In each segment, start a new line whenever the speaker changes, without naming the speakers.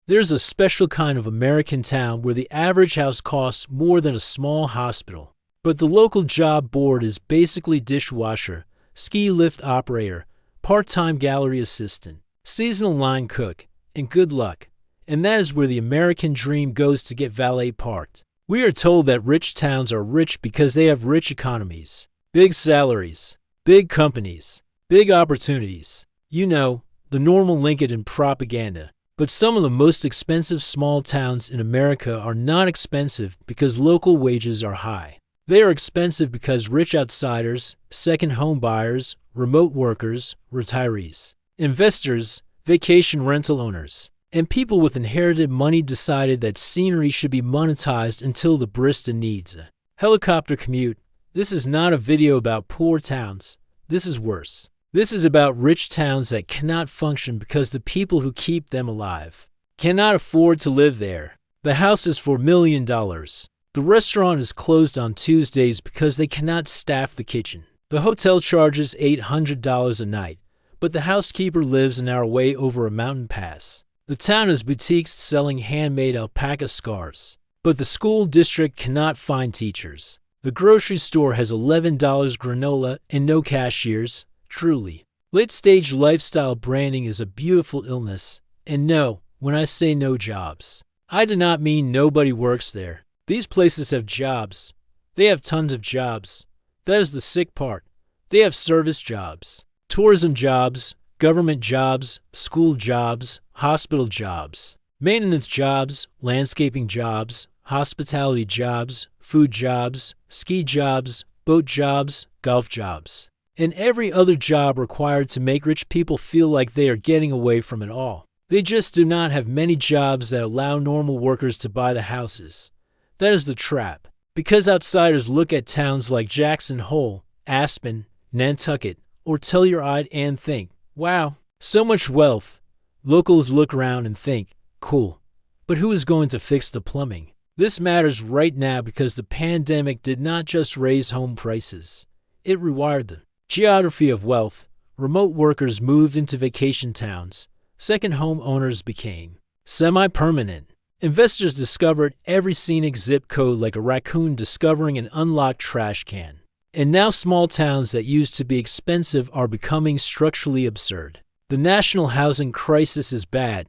There's a special kind of American town where the average house costs more than a small hospital. But the local job board is basically dishwasher, ski lift operator, part-time gallery assistant, seasonal line cook, and good luck. And that is where the American dream goes to get valet parked. We are told that rich towns are rich because they have rich economies, big salaries, big companies, big opportunities. You know, the normal Lincoln propaganda. But some of the most expensive small towns in America are not expensive because local wages are high. They are expensive because rich outsiders, second home buyers, remote workers, retirees, investors, vacation rental owners, and people with inherited money decided that scenery should be monetized until the barista needs a helicopter commute. This is not a video about poor towns. This is worse. This is about rich towns that cannot function because the people who keep them alive cannot afford to live there. The house is for $1 million. The restaurant is closed on Tuesdays because they cannot staff the kitchen. The hotel charges $800 a night, but the housekeeper lives an hour away over a mountain pass. The town has boutiques selling handmade alpaca scarves, but the school district cannot find teachers. The grocery store has $11 granola and no cashiers. Truly, late-stage lifestyle branding is a beautiful illness. And no, when I say no jobs, I do not mean nobody works there. These places have jobs. They have tons of jobs. That is the sick part. They have service jobs, tourism jobs, government jobs, school jobs, hospital jobs, maintenance jobs, landscaping jobs, hospitality jobs, food jobs, ski jobs, boat jobs, golf jobs, and every other job required to make rich people feel like they are getting away from it all. They just do not have many jobs that allow normal workers to buy the houses. That is the trap. Because outsiders look at towns like Jackson Hole, Aspen, Nantucket, or Telluride and think, wow, so much wealth. Locals look around and think, cool, but who is going to fix the plumbing? This matters right now because the pandemic did not just raise home prices. It rewired them. Geography of wealth. Remote workers moved into vacation towns. Second home owners became semi-permanent. Investors discovered every scenic zip code like a raccoon discovering an unlocked trash can. And now small towns that used to be expensive are becoming structurally absurd. The national housing crisis is bad,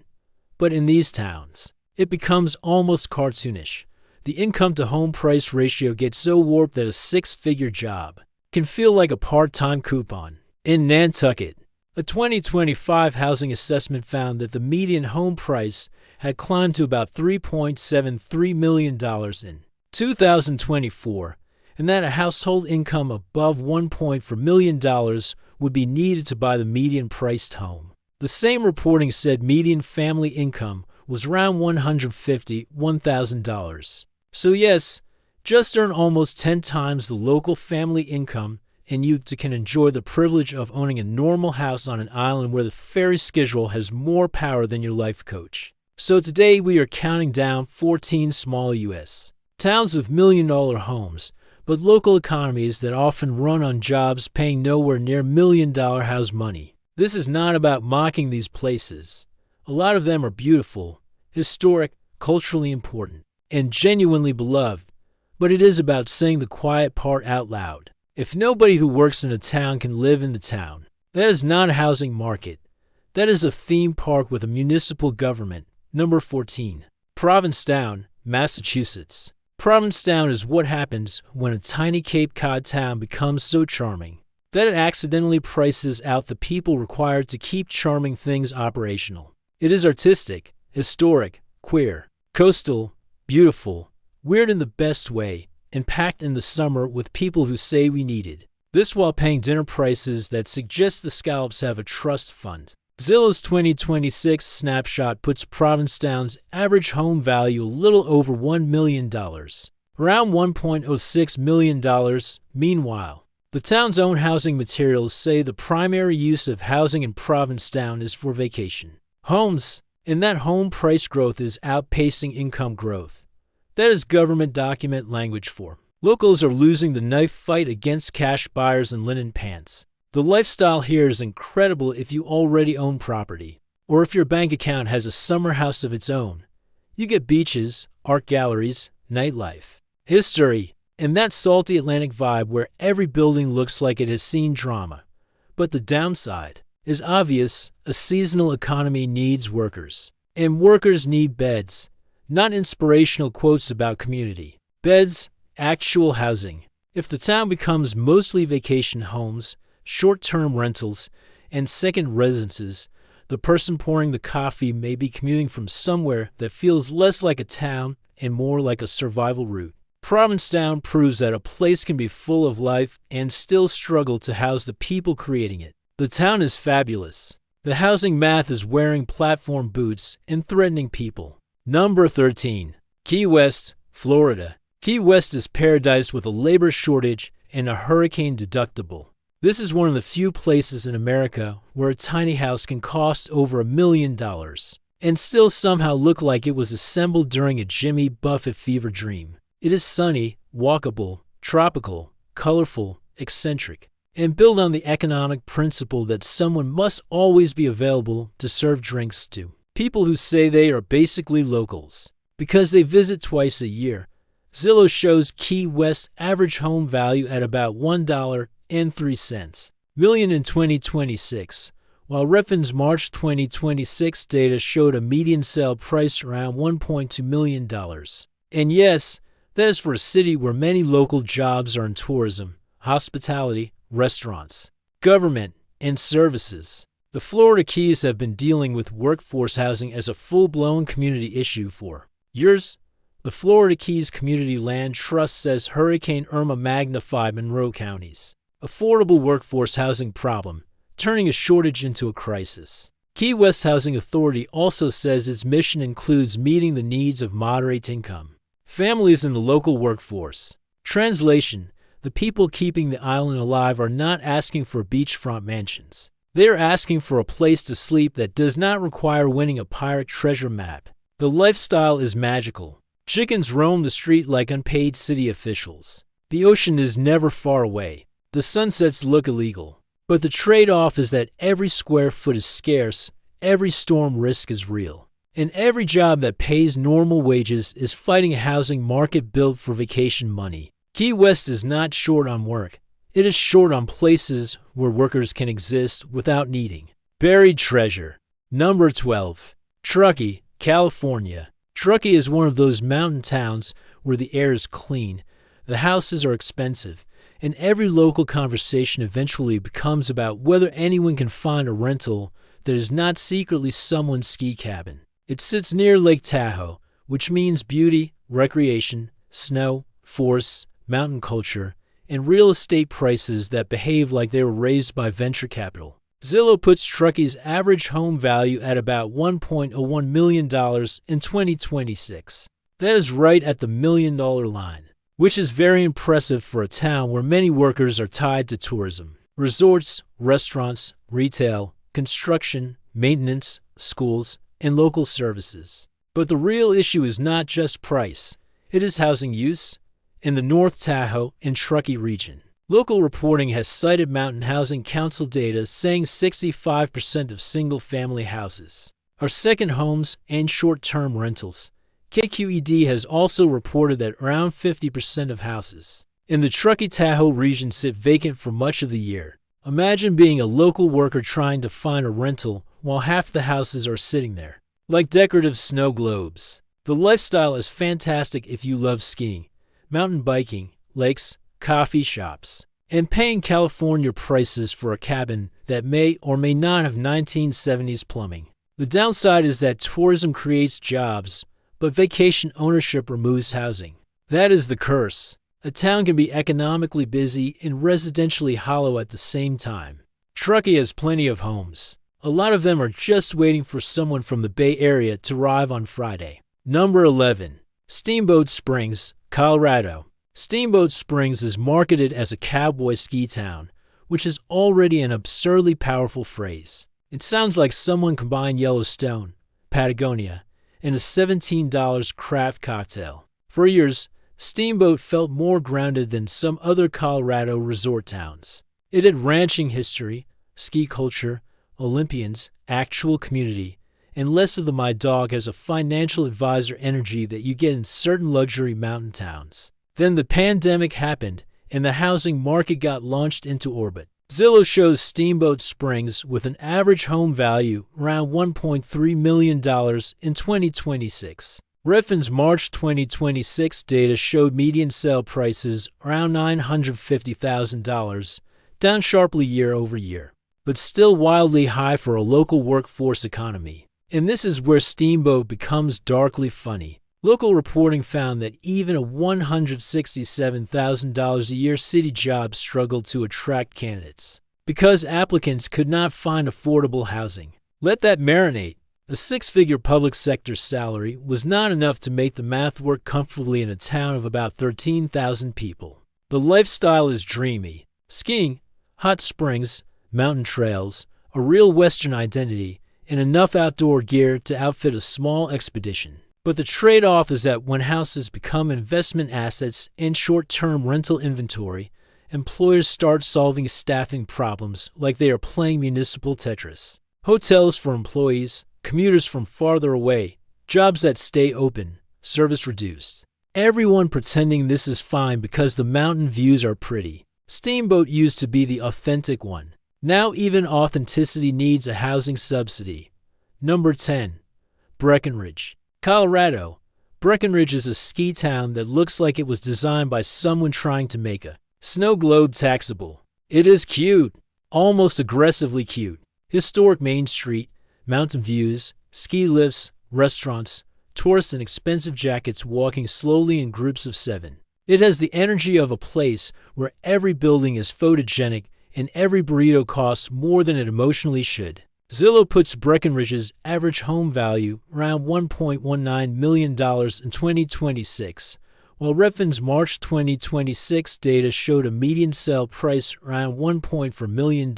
but in these towns, it becomes almost cartoonish. The income-to-home price ratio gets so warped that a six-figure job can feel like a part-time coupon. In Nantucket, a 2025 housing assessment found that the median home price had climbed to about $3.73 million in 2024, and that a household income above $1.4 million would be needed to buy the median-priced home. The same reporting said median family income was around $150,000. So yes, just earn almost 10 times the local family income and you can enjoy the privilege of owning a normal house on an island where the ferry schedule has more power than your life coach. So today we are counting down 14 small U.S. towns with million-dollar homes, but local economies that often run on jobs paying nowhere near million-dollar house money. This is not about mocking these places. A lot of them are beautiful, historic, culturally important, and genuinely beloved, but it is about saying the quiet part out loud. If nobody who works in a town can live in the town, that is not a housing market. That is a theme park with a municipal government. Number 14. Provincetown, Massachusetts. Provincetown is what happens when a tiny Cape Cod town becomes so charming that it accidentally prices out the people required to keep charming things operational. It is artistic, historic, queer, coastal, beautiful, weird in the best way, and packed in the summer with people who say we need it. This while paying dinner prices that suggest the Scallops have a trust fund. Zillow's 2026 snapshot puts Provincetown's average home value a little over $1 million, around $1.06 million. Meanwhile, the town's own housing materials say the primary use of housing in Provincetown is for vacation homes, and that home price growth is outpacing income growth. That is government document language for locals are losing the knife fight against cash buyers and linen pants. The lifestyle here is incredible if you already own property. Or if your bank account has a summer house of its own, you get beaches, art galleries, nightlife, history, and that salty Atlantic vibe where every building looks like it has seen drama. But the downside is obvious: a seasonal economy needs workers. And workers need beds. Not inspirational quotes about community. Beds, actual housing. If the town becomes mostly vacation homes, short-term rentals, and second residences, the person pouring the coffee may be commuting from somewhere that feels less like a town and more like a survival route. Provincetown proves that a place can be full of life and still struggle to house the people creating it. The town is fabulous. The housing math is wearing platform boots and threatening people. Number 13. Key West, Florida. Key West is paradise with a labor shortage and a hurricane deductible. This is one of the few places in America where a tiny house can cost over $1 million and still somehow look like it was assembled during a Jimmy Buffett fever dream. It is sunny, walkable, tropical, colorful, eccentric, and built on the economic principle that someone must always be available to serve drinks to. People who say they are basically locals because they visit twice a year. Zillow shows Key West average home value at about $1.03 million in 2026, while Redfin's March 2026 data showed a median sale price around $1.2 million. And yes, that is for a city where many local jobs are in tourism, hospitality, restaurants, government, and services. The Florida Keys have been dealing with workforce housing as a full-blown community issue for years. The Florida Keys Community Land Trust says Hurricane Irma magnified Monroe County's affordable workforce housing problem, turning a shortage into a crisis. Key West Housing Authority also says its mission includes meeting the needs of moderate-income families in the local workforce. Translation: the people keeping the island alive are not asking for beachfront mansions. They are asking for a place to sleep that does not require winning a pirate treasure map. The lifestyle is magical. Chickens roam the street like unpaid city officials. The ocean is never far away. The sunsets look illegal. But the trade-off is that every square foot is scarce, every storm risk is real, and every job that pays normal wages is fighting a housing market built for vacation money. Key West is not short on work. It is short on places where workers can exist without needing. Buried treasure. Number 12. Truckee, California. Truckee is one of those mountain towns where the air is clean, the houses are expensive, and every local conversation eventually becomes about whether anyone can find a rental that is not secretly someone's ski cabin. It sits near Lake Tahoe, which means beauty, recreation, snow, forests, mountain culture, and real estate prices that behave like they were raised by venture capital. Zillow puts Truckee's average home value at about $1.01 million in 2026. That is right at the $1 million line, which is very impressive for a town where many workers are tied to tourism, resorts, restaurants, retail, construction, maintenance, schools, and local services. But the real issue is not just price. It is housing use in the North Tahoe and Truckee region. Local reporting has cited Mountain Housing Council data saying 65% of single-family houses are second homes and short-term rentals. KQED has also reported that around 50% of houses in the Truckee-Tahoe region sit vacant for much of the year. Imagine being a local worker trying to find a rental while half the houses are sitting there, like decorative snow globes. The lifestyle is fantastic if you love skiing, mountain biking, lakes, coffee shops, and paying California prices for a cabin that may or may not have 1970s plumbing. The downside is that tourism creates jobs, but vacation ownership removes housing. That is the curse. A town can be economically busy and residentially hollow at the same time. Truckee has plenty of homes. A lot of them are just waiting for someone from the Bay Area to arrive on Friday. Number 11. Steamboat Springs, Colorado. Steamboat Springs is marketed as a cowboy ski town, which is already an absurdly powerful phrase. It sounds like someone combined Yellowstone, Patagonia, and a $17 craft cocktail. For years, Steamboat felt more grounded than some other Colorado resort towns. It had ranching history, ski culture, Olympians, actual community, and less of the my dog has a financial advisor energy that you get in certain luxury mountain towns. Then the pandemic happened, and the housing market got launched into orbit. Zillow shows Steamboat Springs with an average home value around $1.3 million in 2026. Redfin's March 2026 data showed median sale prices around $950,000, down sharply year over year, but still wildly high for a local workforce economy. And this is where Steamboat becomes darkly funny. Local reporting found that even a $167,000 a year city job struggled to attract candidates because applicants could not find affordable housing. Let that marinate. A six-figure public sector salary was not enough to make the math work comfortably in a town of about 13,000 people. The lifestyle is dreamy. Skiing, hot springs, mountain trails, a real Western identity, and enough outdoor gear to outfit a small expedition. But the trade-off is that when houses become investment assets and short-term rental inventory, employers start solving staffing problems like they are playing municipal Tetris. Hotels for employees, commuters from farther away, jobs that stay open, service reduced. Everyone pretending this is fine because the mountain views are pretty. Steamboat used to be the authentic one. Now even authenticity needs a housing subsidy. Number 10. Breckenridge, Colorado. Breckenridge is a ski town that looks like it was designed by someone trying to make a snow globe taxable. It is cute, almost aggressively cute. Historic Main Street, mountain views, ski lifts, restaurants, tourists in expensive jackets walking slowly in groups of 7. It has the energy of a place where every building is photogenic and every burrito costs more than it emotionally should. Zillow puts Breckenridge's average home value around $1.19 million in 2026, while Redfin's March 2026 data showed a median sale price around $1.4 million.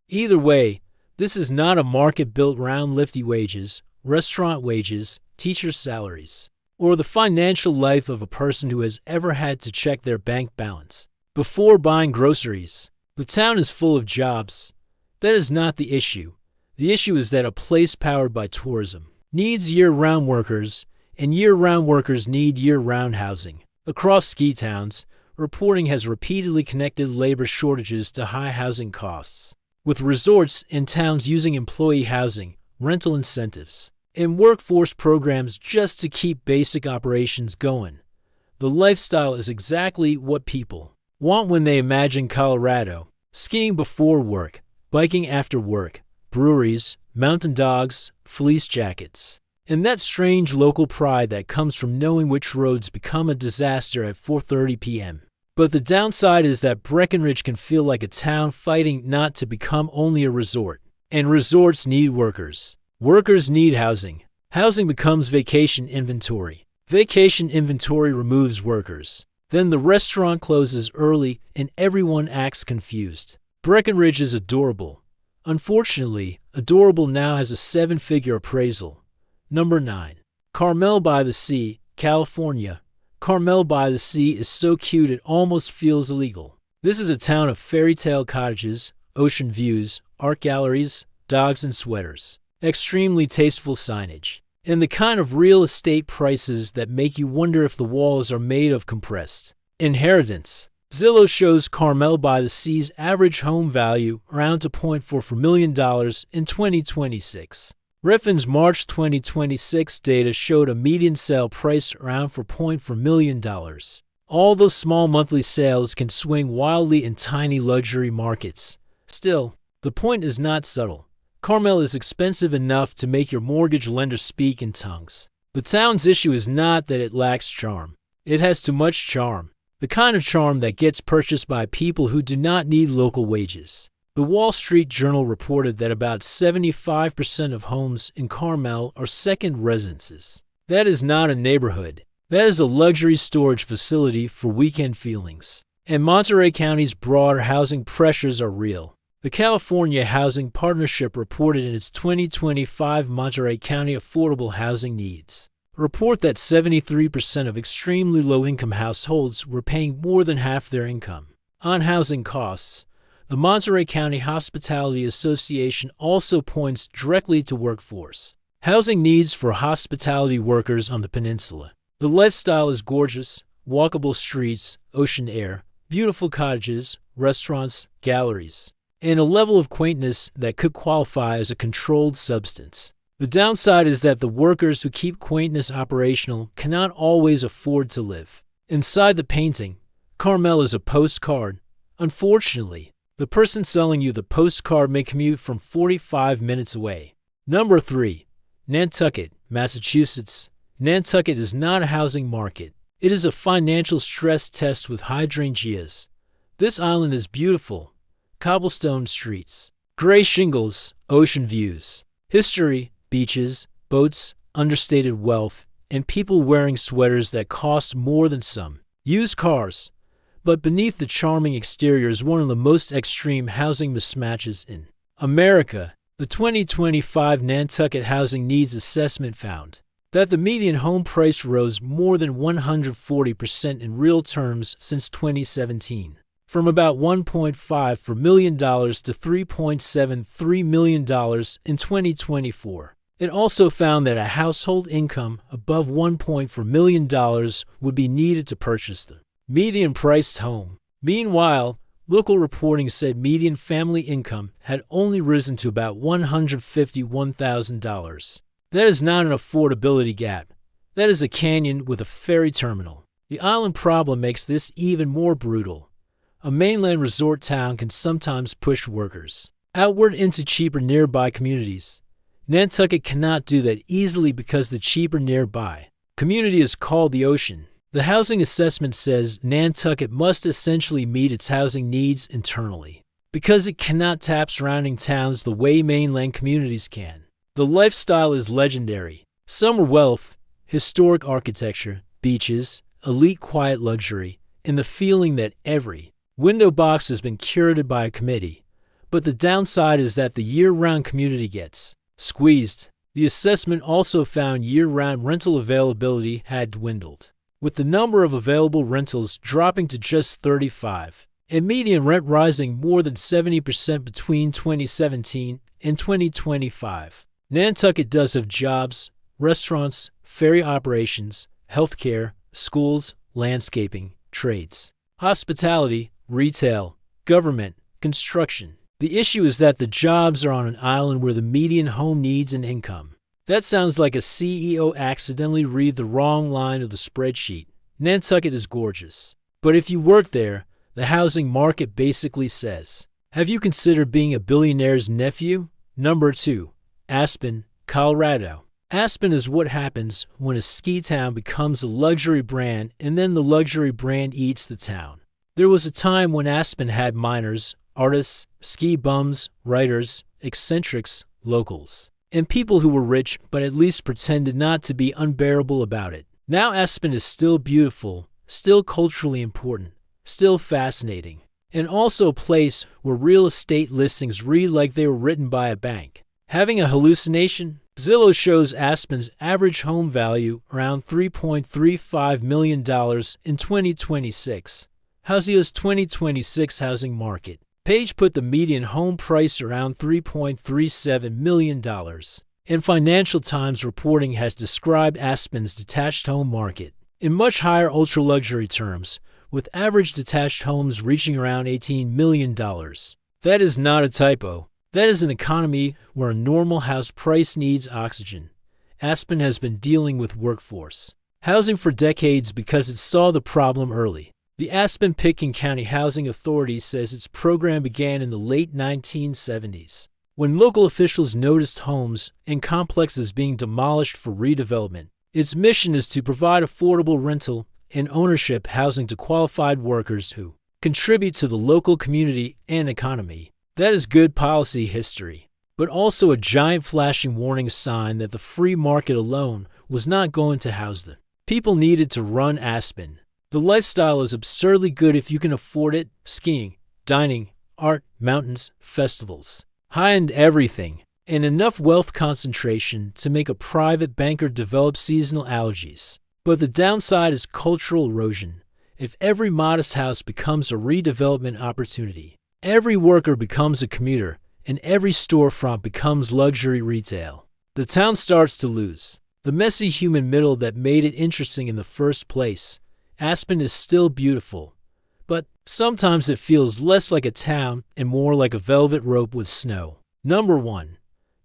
Either way, this is not a market built around lifty wages, restaurant wages, teacher salaries, or the financial life of a person who has ever had to check their bank balance before buying groceries. The town is full of jobs. That is not the issue. The issue is that a place powered by tourism needs year-round workers, and year-round workers need year-round housing. Across ski towns, reporting has repeatedly connected labor shortages to high housing costs, with resorts and towns using employee housing, rental incentives, and workforce programs just to keep basic operations going. The lifestyle is exactly what people want when they imagine Colorado. Skiing before work, biking after work, breweries, mountain dogs, fleece jackets, and that strange local pride that comes from knowing which roads become a disaster at 4:30 p.m. But the downside is that Breckenridge can feel like a town fighting not to become only a resort. And resorts need workers. Workers need housing. Housing becomes vacation inventory. Vacation inventory removes workers. Then the restaurant closes early and everyone acts confused. Breckenridge is adorable. Unfortunately, adorable now has a 7-figure appraisal. Number 9. Carmel by the Sea, California. Carmel by the Sea is so cute it almost feels illegal. This is a town of fairy tale cottages, ocean views, art galleries, dogs and sweaters, extremely tasteful signage, and the kind of real estate prices that make you wonder if the walls are made of compressed inheritance. Zillow shows Carmel by the Sea's average home value around $2.44 million in 2026. Redfin's March 2026 data showed a median sale price around $4.4 million. Although small monthly sales can swing wildly in tiny luxury markets, still, the point is not subtle. Carmel is expensive enough to make your mortgage lender speak in tongues. The town's issue is not that it lacks charm. It has too much charm. The kind of charm that gets purchased by people who do not need local wages. The Wall Street Journal reported that about 75% of homes in Carmel are second residences. That is not a neighborhood. That is a luxury storage facility for weekend feelings. And Monterey County's broader housing pressures are real. The California Housing Partnership reported in its 2025 Monterey County Affordable Housing Needs report that 73% of extremely low-income households were paying more than half their income on housing costs, The Monterey County Hospitality Association also points directly to workforce housing needs for hospitality workers on the peninsula. The lifestyle is gorgeous, walkable streets, ocean air, beautiful cottages, restaurants, galleries, and a level of quaintness that could qualify as a controlled substance. The downside is that the workers who keep quaintness operational cannot always afford to live. Inside the painting, Carmel is a postcard. Unfortunately, the person selling you the postcard may commute from 45 minutes away. Number 3. Nantucket, Massachusetts. Nantucket is not a housing market. It is a financial stress test with hydrangeas. This island is beautiful. Cobblestone streets, gray shingles, ocean views, history, beaches, boats, understated wealth, and people wearing sweaters that cost more than some. Used cars. But beneath the charming exterior is one of the most extreme housing mismatches in America. The 2025 Nantucket Housing Needs Assessment found that the median home price rose more than 140% in real terms since 2017, from about $1.54 million to $3.73 million in 2024. It also found that a household income above $1.4 million would be needed to purchase the median-priced home. Meanwhile, local reporting said median family income had only risen to about $151,000. That is not an affordability gap. That is a canyon with a ferry terminal. The island problem makes this even more brutal. A mainland resort town can sometimes push workers outward into cheaper nearby communities. Nantucket cannot do that easily because the cheaper nearby community is called the ocean. The housing assessment says Nantucket must essentially meet its housing needs internally because it cannot tap surrounding towns the way mainland communities can. The lifestyle is legendary. Summer wealth, historic architecture, beaches, elite quiet luxury, and the feeling that every window box has been curated by a committee. But the downside is that the year-round community gets squeezed. The assessment also found year-round rental availability had dwindled, with the number of available rentals dropping to just 35, and median rent rising more than 70% between 2017 and 2025. Nantucket does have jobs, restaurants, ferry operations, healthcare, schools, landscaping, trades, hospitality, retail, government, construction. The issue is that the jobs are on an island where the median home needs an income. That sounds like a CEO accidentally read the wrong line of the spreadsheet. Nantucket is gorgeous. But if you work there, the housing market basically says, have you considered being a billionaire's nephew? Number 2. Aspen, Colorado. Aspen is what happens when a ski town becomes a luxury brand and then the luxury brand eats the town. There was a time when Aspen had miners, artists, ski bums, writers, eccentrics, locals, and people who were rich but at least pretended not to be unbearable about it. Now Aspen is still beautiful, still culturally important, still fascinating, and also a place where real estate listings read like they were written by a bank. Having a hallucination? Zillow shows Aspen's average home value around $3.35 million in 2026. Houseo's 2026 housing market page put the median home price around $3.37 million. And Financial Times reporting has described Aspen's detached home market in much higher ultra-luxury terms, with average detached homes reaching around $18 million. That is not a typo. That is an economy where a normal house price needs oxygen. Aspen has been dealing with workforce housing for decades because it saw the problem early. The Aspen-Pitkin County Housing Authority says its program began in the late 1970s, when local officials noticed homes and complexes being demolished for redevelopment. Its mission is to provide affordable rental and ownership housing to qualified workers who contribute to the local community and economy. That is good policy history, but also a giant flashing warning sign that the free market alone was not going to house them. People needed to run Aspen. The lifestyle is absurdly good if you can afford it. Skiing, dining, art, mountains, festivals, high-end everything, and enough wealth concentration to make a private banker develop seasonal allergies. But the downside is cultural erosion. If every modest house becomes a redevelopment opportunity, Every worker becomes a commuter, and every storefront becomes luxury retail. The town starts to lose the messy human middle that made it interesting in the first place. Aspen is still beautiful, but sometimes it feels less like a town and more like a velvet rope with snow. Number 1.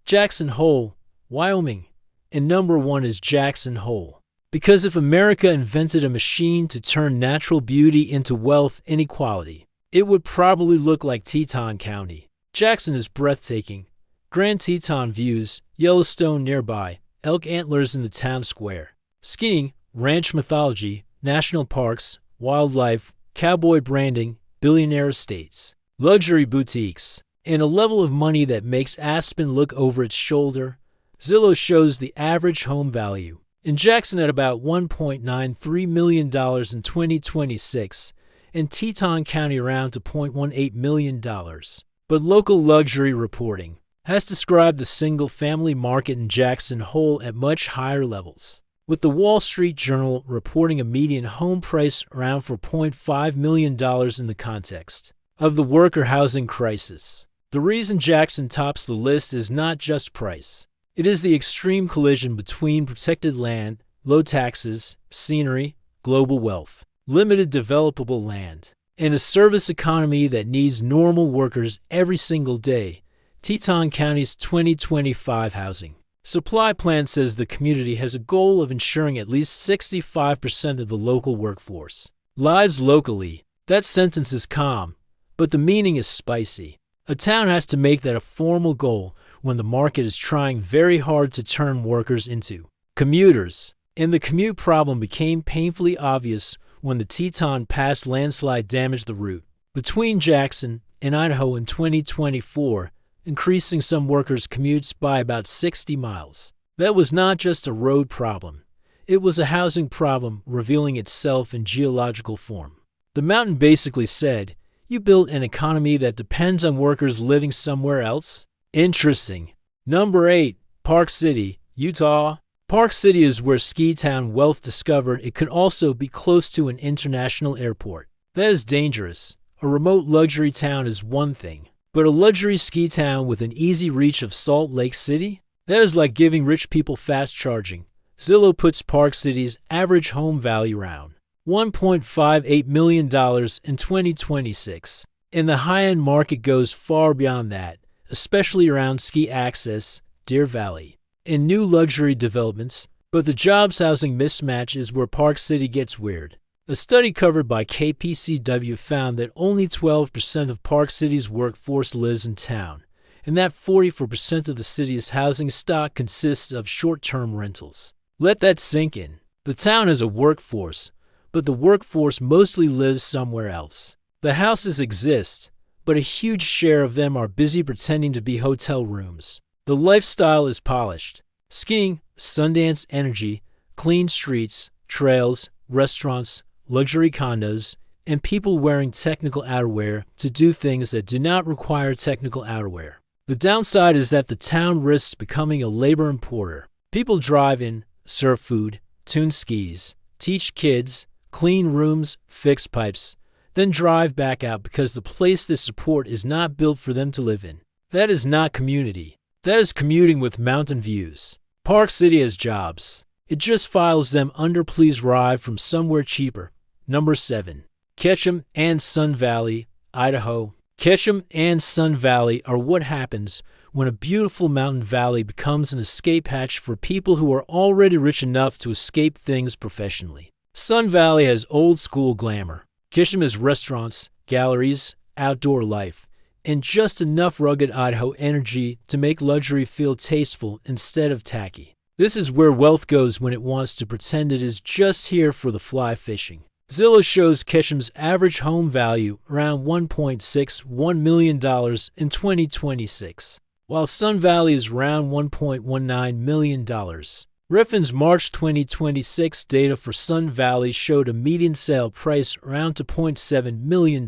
Jackson Hole, Wyoming. And number 1 is Jackson Hole. Because if America invented a machine to turn natural beauty into wealth inequality, it would probably look like Teton County. Jackson is breathtaking. Grand Teton views, Yellowstone nearby, elk antlers in the town square. Skiing, ranch mythology, national parks, wildlife, cowboy branding, billionaire estates, luxury boutiques, and a level of money that makes Aspen look over its shoulder. Zillow shows the average home value in Jackson at about $1.93 million in 2026, and Teton County around to $0.18 million. But local luxury reporting has described the single-family market in Jackson Hole at much higher levels, with the Wall Street Journal reporting a median home price around $4.5 million in the context of the worker housing crisis. The reason Jackson tops the list is not just price. It is the extreme collision between protected land, low taxes, scenery, global wealth, limited developable land, and a service economy that needs normal workers every single day. Teton County's 2025 housing supply plan says the community has a goal of ensuring at least 65% of the local workforce lives locally. That sentence is calm, but the meaning is spicy. A town has to make that a formal goal when the market is trying very hard to turn workers into commuters. And the commute problem became painfully obvious when the Teton Pass landslide damaged the route between Jackson and Idaho in 2024, increasing some workers' commutes by about 60 miles. That was not just a road problem. It was a housing problem revealing itself in geological form. The mountain basically said, "You built an economy that depends on workers living somewhere else?" Interesting. Number 8. Park City, Utah. Park City is where ski town Wealth discovered it could also be close to an international airport. That is dangerous. A remote luxury town is one thing, but a luxury ski town with an easy reach of Salt Lake City? That is like giving rich people fast charging. Zillow puts Park City's average home value around $1.58 million in 2026, and the high-end market goes far beyond that, especially around ski access, Deer Valley, and new luxury developments. But the jobs housing mismatch is where Park City gets weird. A study covered by KPCW found that only 12% of Park City's workforce lives in town, and that 44% of the city's housing stock consists of short-term rentals. Let that sink in. The town has a workforce, but the workforce mostly lives somewhere else. The houses exist, but a huge share of them are busy pretending to be hotel rooms. The lifestyle is polished. Skiing, Sundance energy, clean streets, trails, restaurants, luxury condos, and people wearing technical outerwear to do things that do not require technical outerwear. The downside is that the town risks becoming a labor importer. People drive in, serve food, tune skis, teach kids, clean rooms, fix pipes, then drive back out because the place they support is not built for them to live in. That is not community. That is commuting with mountain views. Park City has jobs. It just files them under please ride from somewhere cheaper. Number 7. Ketchum and Sun Valley, Idaho. Ketchum and Sun Valley are what happens when a beautiful mountain valley becomes an escape hatch for people who are already rich enough to escape things professionally. Sun Valley has old-school glamour. Ketchum has restaurants, galleries, outdoor life, and just enough rugged Idaho energy to make luxury feel tasteful instead of tacky. This is where wealth goes when it wants to pretend it is just here for the fly fishing. Zillow shows Ketchum's average home value around $1.61 million in 2026, while Sun Valley is around $1.19 million. Riffin's March 2026 data for Sun Valley showed a median sale price around $2.7 million.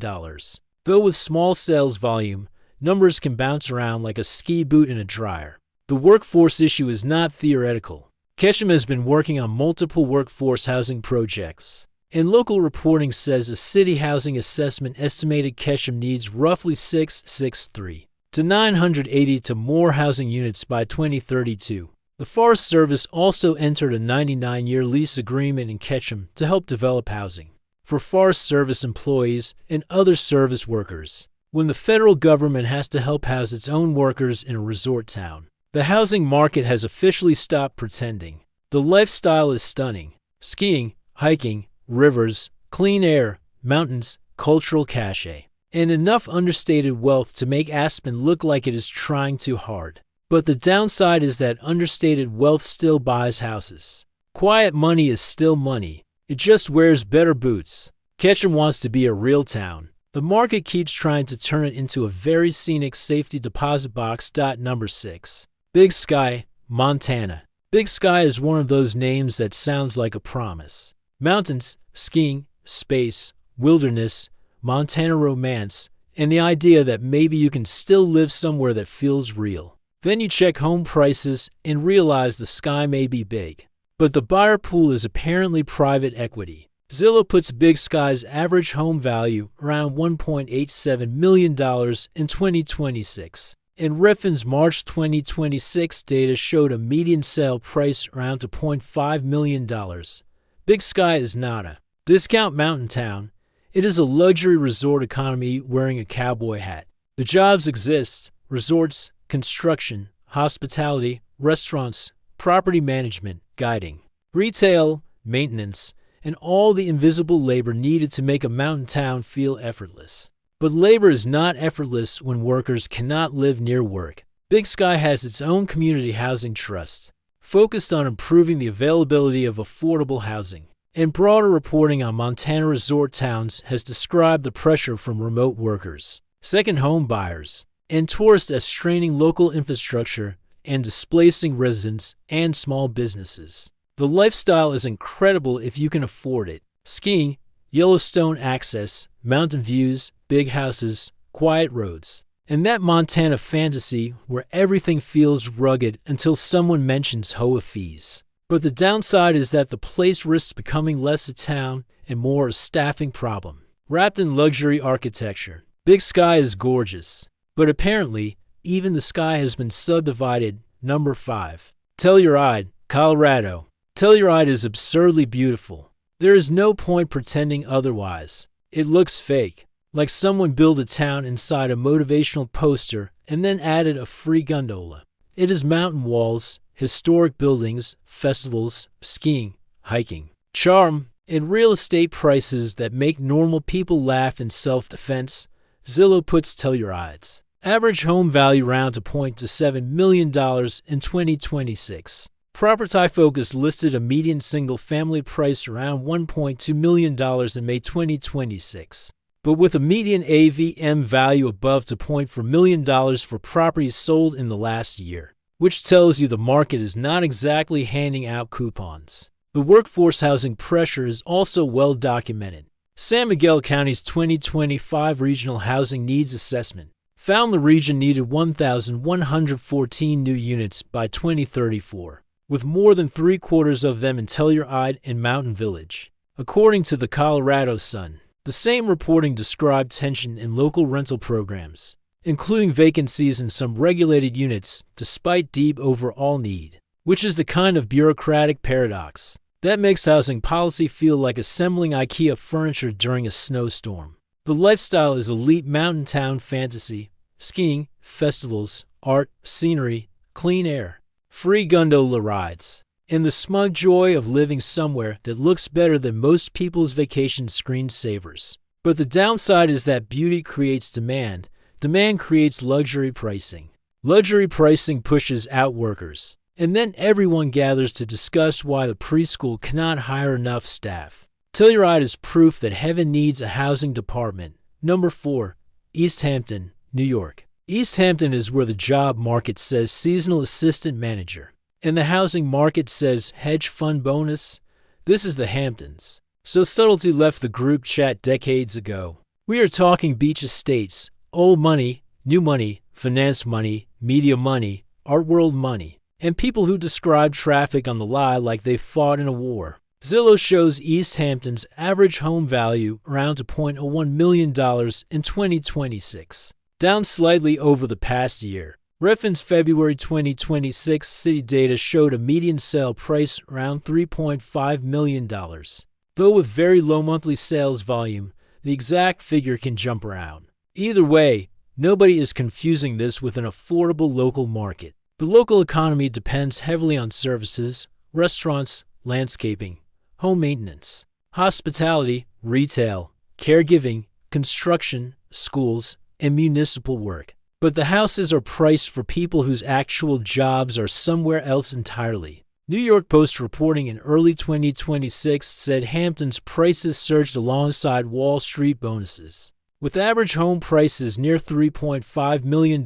Though with small sales volume, numbers can bounce around like a ski boot in a dryer. The workforce issue is not theoretical. Ketchum has been working on multiple workforce housing projects, And local reporting says a city housing assessment estimated Ketchum needs roughly 663 to 980 to more housing units by 2032. The Forest Service also entered a 99-year lease agreement in Ketchum to help develop housing for Forest Service employees and other service workers. When the federal government has to help house its own workers in a resort town, the housing market has officially stopped pretending. The lifestyle is stunning. Skiing, hiking, rivers, clean air, mountains, cultural cachet, and enough understated wealth to make Aspen look like it is trying too hard. But the downside is that understated wealth still buys houses. Quiet money is still money. It just wears better boots. Ketchum wants to be a real town. The market keeps trying to turn it into a very scenic safety deposit box. Number 6. Big Sky, Montana. Big Sky is one of those names that sounds like a promise. Mountains, skiing, space, wilderness, Montana romance, and the idea that maybe you can still live somewhere that feels real. Then you check home prices and realize the sky may be big, but the buyer pool is apparently private equity. Zillow puts Big Sky's average home value around $1.87 million in 2026, and Redfin's March 2026 data showed a median sale price around $2.5 million. Big Sky is not a discount mountain town. It is a luxury resort economy wearing a cowboy hat. The jobs exist: resorts, construction, hospitality, restaurants, property management, guiding, retail, maintenance, and all the invisible labor needed to make a mountain town feel effortless. But labor is not effortless when workers cannot live near work. Big Sky has its own community housing trust, focused on improving the availability of affordable housing. And broader reporting on Montana resort towns has described the pressure from remote workers, second home buyers, and tourists as straining local infrastructure and displacing residents and small businesses. The lifestyle is incredible if you can afford it. Skiing, Yellowstone access, mountain views, big houses, quiet roads. And that Montana fantasy where everything feels rugged until someone mentions HOA fees. But the downside is that the place risks becoming less a town and more a staffing problem. Wrapped in luxury architecture, Big Sky is gorgeous. But apparently, even the sky has been subdivided. Number 5. Telluride, Colorado. Telluride is absurdly beautiful. There is no point pretending otherwise. It looks fake, like someone built a town inside a motivational poster and then added a free gondola. It is mountain walls, historic buildings, festivals, skiing, hiking, charm, and real estate prices that make normal people laugh in self-defense. Zillow puts Telluride's average home value round to $0.7 million in 2026. Property Focus listed a median single-family price around $1.2 million in May 2026, but with a median AVM value above $2.4 million for properties sold in the last year, which tells you the market is not exactly handing out coupons. The workforce housing pressure is also well documented. San Miguel County's 2025 Regional Housing Needs Assessment found the region needed 1,114 new units by 2034, with more than three-quarters of them in Telluride and Mountain Village. According to the Colorado Sun, the same reporting described tension in local rental programs, including vacancies in some regulated units despite deep overall need, which is the kind of bureaucratic paradox that makes housing policy feel like assembling IKEA furniture during a snowstorm. The lifestyle is elite mountain town fantasy: skiing, festivals, art, scenery, clean air, free gondola rides, and the smug joy of living somewhere that looks better than most people's vacation screensavers. But the downside is that beauty creates demand. Demand creates luxury pricing. Luxury pricing pushes out workers. And then everyone gathers to discuss why the preschool cannot hire enough staff. Telluride is proof that heaven needs a housing department. Number 4. East Hampton, New York. East Hampton is where the job market says seasonal assistant manager, and the housing market says hedge fund bonus. This is the Hamptons. So subtlety left the group chat decades ago. We are talking beach estates, old money, new money, finance money, media money, art world money, and people who describe traffic on the lie like they fought in a war. Zillow shows East Hampton's average home value around $2.01 million in 2026, down slightly over the past year. Redfin's February 2026 city data showed a median sale price around $3.5 million. Though with very low monthly sales volume, the exact figure can jump around. Either way, nobody is confusing this with an affordable local market. The local economy depends heavily on services, restaurants, landscaping, home maintenance, hospitality, retail, caregiving, construction, schools, and municipal work. But the houses are priced for people whose actual jobs are somewhere else entirely. New York Post reporting in early 2026 said Hampton's prices surged alongside Wall Street bonuses, with average home prices near $3.5 million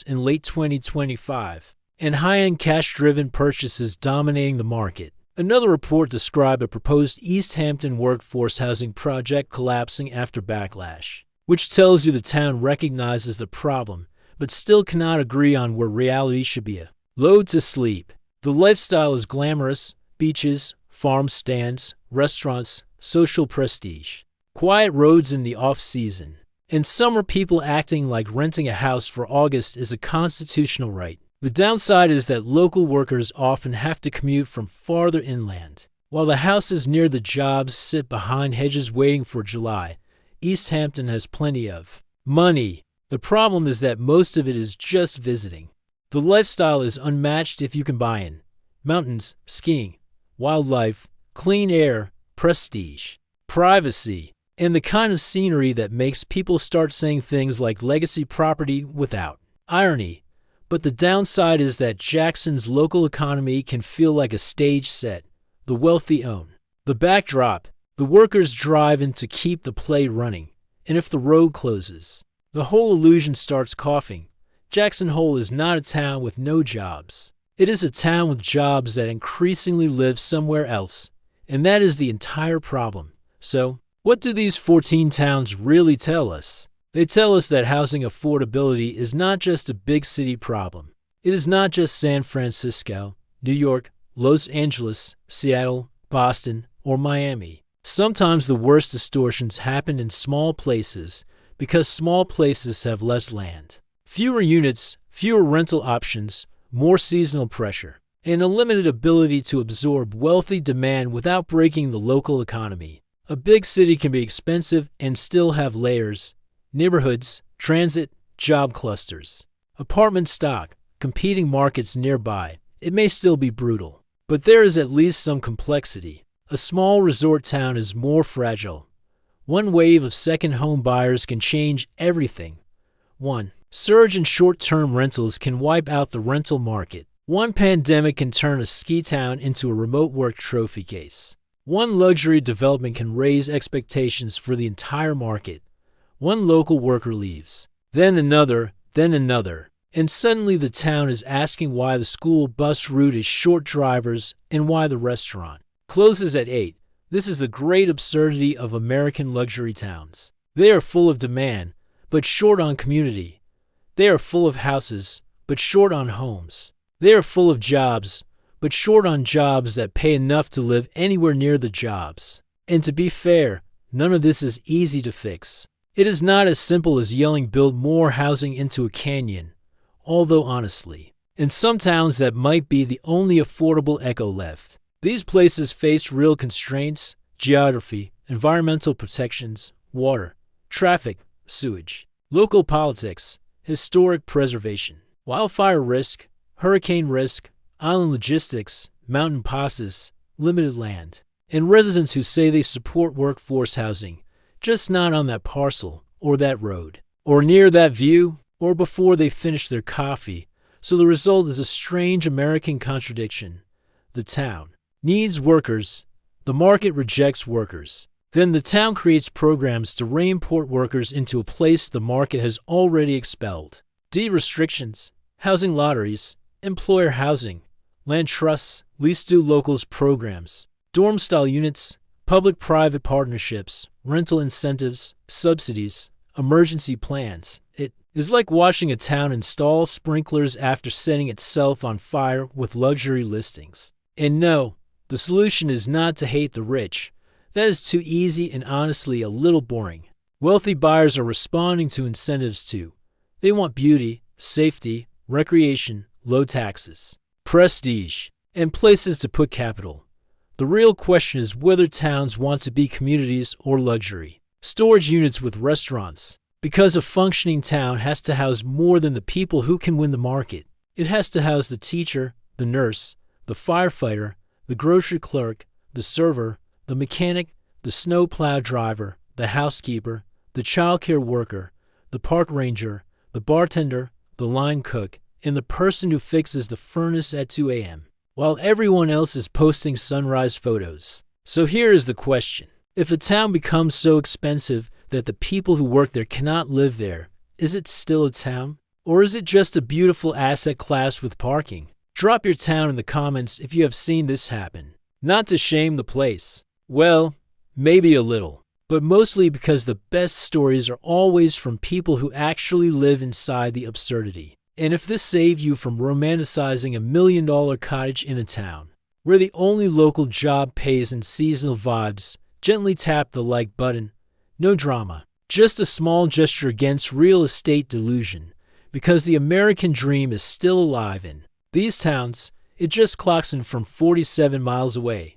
in late 2025, and high-end cash-driven purchases dominating the market. Another report described a proposed East Hampton workforce housing project collapsing after backlash, which tells you the town recognizes the problem, but still cannot agree on where reality should be. Load to sleep. The lifestyle is glamorous: beaches, farm stands, restaurants, social prestige. Quiet roads in the off-season. In summer, people acting like renting a house for August is a constitutional right. The downside is that local workers often have to commute from farther inland. While the houses near the jobs sit behind hedges waiting for July, East Hampton has plenty of money. The problem is that most of it is just visiting. The lifestyle is unmatched if you can buy in. Mountains, skiing, wildlife, clean air, prestige, privacy, and the kind of scenery that makes people start saying things like legacy property without irony. But the downside is that Jackson's local economy can feel like a stage set. The wealthy own the backdrop. The workers drive in to keep the play running. And if the road closes, the whole illusion starts coughing. Jackson Hole is not a town with no jobs. It is a town with jobs that increasingly live somewhere else. And that is the entire problem. So, what do these 14 towns really tell us? They tell us that housing affordability is not just a big city problem. It is not just San Francisco, New York, Los Angeles, Seattle, Boston, or Miami. Sometimes the worst distortions happen in small places because small places have less land, fewer units, fewer rental options, more seasonal pressure, and a limited ability to absorb wealthy demand without breaking the local economy. A big city can be expensive and still have layers: neighborhoods, transit, job clusters, apartment stock, competing markets nearby. It may still be brutal, but there is at least some complexity. A small resort town is more fragile. One wave of second home buyers can change everything. One surge in short-term rentals can wipe out the rental market. One pandemic can turn a ski town into a remote work trophy case. One luxury development can raise expectations for the entire market. One local worker leaves, then another, and suddenly the town is asking why the school bus route is short drivers and why the restaurant closes at 8. This is the great absurdity of American luxury towns. They are full of demand, but short on community. They are full of houses, but short on homes. They are full of jobs, but short on jobs that pay enough to live anywhere near the jobs. And to be fair, none of this is easy to fix. It is not as simple as yelling build more housing into a canyon, although honestly, in some towns that might be the only affordable echo left. These places face real constraints: geography, environmental protections, water, traffic, sewage, local politics, historic preservation, wildfire risk, hurricane risk, island logistics, mountain passes, limited land, and residents who say they support workforce housing, just not on that parcel, or that road, or near that view, or before they finish their coffee. So the result is a strange American contradiction. The town needs workers, the market rejects workers. Then the town creates programs to re-import workers into a place the market has already expelled. Restrictions, housing lotteries, employer housing, land trusts, lease-to locals programs, dorm-style units, public-private partnerships, rental incentives, subsidies, emergency plans. It is like watching a town install sprinklers after setting itself on fire with luxury listings. And no, The solution is not to hate the rich. That is too easy and honestly a little boring. Wealthy buyers are responding to incentives too. They want beauty, safety, recreation, low taxes, prestige, and places to put capital. The real question is whether towns want to be communities or luxury. Storage units with restaurants. Because a functioning town has to house more than the people who can win the market. It has to house the teacher, the nurse, the firefighter, the grocery clerk, the server, the mechanic, the snowplow driver, the housekeeper, the childcare worker, the park ranger, the bartender, the line cook, and the person who fixes the furnace at 2 a.m., while everyone else is posting sunrise photos. So here is the question. If a town becomes so expensive that the people who work there cannot live there, is it still a town? Or is it just a beautiful asset class with parking? Drop your town in the comments if you have seen this happen. Not to shame the place. Well, maybe a little. But mostly because the best stories are always from people who actually live inside the absurdity. And if this saved you from romanticizing $1 million cottage in a town, where the only local job pays in seasonal vibes, gently tap the like button. No drama. Just a small gesture against real estate delusion. Because the American dream is still alive in these towns. It just clocks in from 47 miles away.